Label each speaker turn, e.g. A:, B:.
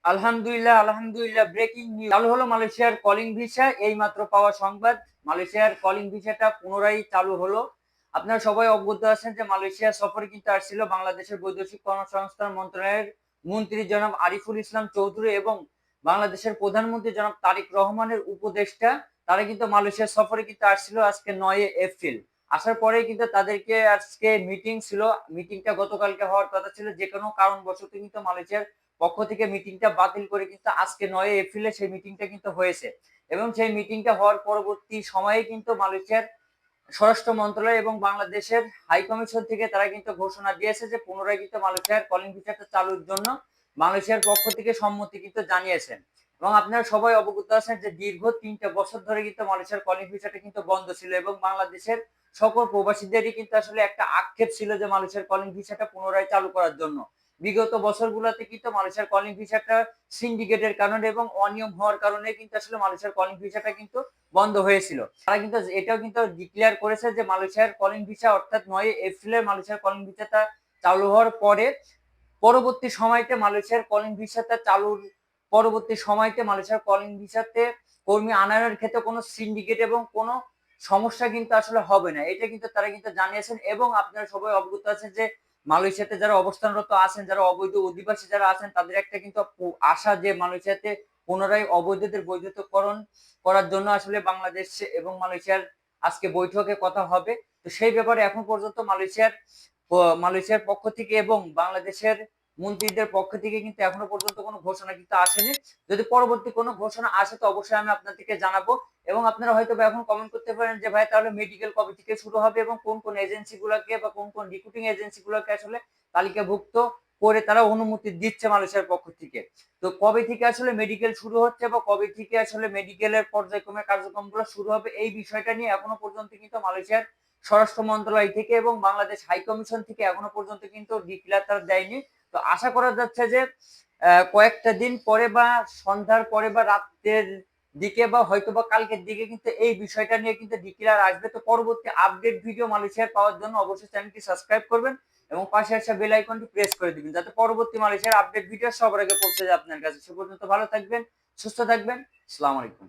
A: আলহামদুলিল্লাহ breaking news চালু হলো মালয়েশিয়ার কলিং ভিসা। এই মাত্র পাওয়া সংবাদ, মালয়েশিয়ার কলিং ভিসাটা পুনরায় চালু হলো। আপনারা সবাই অবগত আছেন যে মালয়েশিয়া সফরে কিন্তু আসছিল বাংলাদেশের বৈদেশিক কর্মসংস্থান মন্ত্রণালয়ের মন্ত্রী জনাব আরিফুল ইসলাম চৌধুরী এবং বাংলাদেশের প্রধানমন্ত্রী জনাব তারেক রহমানের উপদেষ্টা। তারা কিন্তু মালয়েশিয়া সফরে কিন্তু আসছিল আজকে 9 এপ্রিল। আসার পরে কিন্তু তাদেরকে আজকে মিটিং ছিল। মিটিংটা গতকালকে হওয়ার কথা ছিল, যে কোনো কারণবশত কিন্তু মালয়েশিয়ার পক্ষ থেকে মিটিংটা বাতিল করে কিন্তু আজকে 9 এপ্রিলে সেই মিটিংটা কিন্তু হয়েছে। এবং সেই মিটিংটা হওয়ার পরবর্তী সময়ে কিন্তু মালয়েশিয়ার স্বরাষ্ট্র মন্ত্রণালয় এবং বাংলাদেশের হাই কমিশন থেকে তারা কিন্তু ঘোষণা দিয়েছে যে পুনরায় কিন্তু মালয়েশিয়ার কলিং ভিসাটা চালুর জন্য মালয়েশিয়ার পক্ষ থেকে সম্মতি কিন্তু জানিয়েছেন। এবং আপনারা সবাই অবগত আছেন যে দীর্ঘ 3 বছর ধরে কিন্তু মালয়েশিয়ার কলিং ভিসাটা কিন্তু বন্ধ ছিল এবং বাংলাদেশের সকল প্রবাসীদেরই কিন্তু আসলে একটা আক্ষেপ ছিল যে মালয়েশিয়ার কলিং ভিসাটা পুনরায় চালু করার জন্য। বিগত বছরগুলোতে কিন্তু মালয়েশিয়ার কলিং ভিসাটা সিন্ডিকেটের কারণে এবং অনিয়ম হওয়ার কারণে কিন্তু আসলে মালয়েশিয়ার কলিং ভিসাটা কিন্তু বন্ধ হয়েছিল। তারা কিন্তু এটাও কিন্তু ডিক্লেয়ার করেছে যে মালয়েশিয়ার কলিং ভিসা অর্থাৎ 9 এপ্রিলে মালয়েশিয়ার কলিং ভিসাটা চালু হওয়ার পরে পরবর্তী সময়তে মালয়েশিয়ার কলিং ভিসাটা চালুর পরবর্তী সময়তে মালয়েশিয়ার কলিং ভিসাতে কর্মী আনার ক্ষেত্রে কোনো সিন্ডিকেট এবং কোনো সমস্যা কিন্তু আসলে হবে না, এটা কিন্তু তারা কিন্তু জানিয়েছেন। এবং আপনারা সবাই অবগত আছেন যে মালয়েশিয়াতে যারা অবস্থানরত আছেন, যারা অবৈধ অধিবাসী যারা আছেন, তাদের একটা কিন্তু আশা যে মালয়েশিয়াতে পুনরায় অবৈধদের বৈধতাকরণ করার জন্য আসলে বাংলাদেশ এবং মালয়েশিয়ার আজকে বৈঠকে কথা হবে। তো সেই ব্যাপারে এখন পর্যন্ত মালয়েশিয়ার পক্ষ থেকে এবং বাংলাদেশের মন্ত্রীদের পক্ষ থেকে কিন্তু এখনো পর্যন্ত কোনো ঘোষণা কিন্তু আসেনি। যদি পরবর্তী কোনো ঘোষণা আসে তো অবশ্যই আমি আপনাদেরকে জানাবো। এবং আপনারা হয়তো এখন কমেন্ট করতে পারেন যে ভাই তাহলে মেডিকেল কবে থেকে শুরু হবে এবং কোন কোন এজেন্সি গুলাকে বা কোন কোন রিক্রুটিং এজেন্সি গুলাকে আসলে তালিকাভুক্ত করে তারা অনুমতি দিচ্ছে মালয়েশিয়ার পক্ষ থেকে। তো কবে থেকে আসলে মেডিকেল শুরু হচ্ছে বা কবে থেকে আসলে মেডিকেলের পর্যায়ক্রমে কার্যক্রমগুলো শুরু হবে, এই বিষয়টা নিয়ে এখনো পর্যন্ত কিন্তু মালয়েশিয়ার স্বরাষ্ট্র মন্ত্রণালয় থেকে এবং বাংলাদেশ হাই কমিশন থেকে এখনো পর্যন্ত কিন্তু ডিক্লেয়ার তারা দেয়নি। তো আশা করা যাচ্ছে যে কয়েকটা দিন পরে বা সন্ধ্যার পরে বা রাতের দিকে বা হয়তো বা কালকের দিকে কিন্তু এই বিষয়টা নিয়ে কিন্তু ডিক্লেয়ার আসবে। তো পরবর্তী আপডেট ভিডিও মালয়েশিয়ার পাওয়ার জন্য অবশ্যই চ্যানেলটি সাবস্ক্রাইব করবেন এবং পাশে আসা বেল আইকনটি প্রেস করে দিবেন যাতে পরবর্তী মালয়েশিয়ার আপডেট ভিডিও সবার আগে পৌঁছে যায় আপনার কাছে। সে পর্যন্ত ভালো থাকবেন, সুস্থ থাকবেন। আসসালামু আলাইকুম।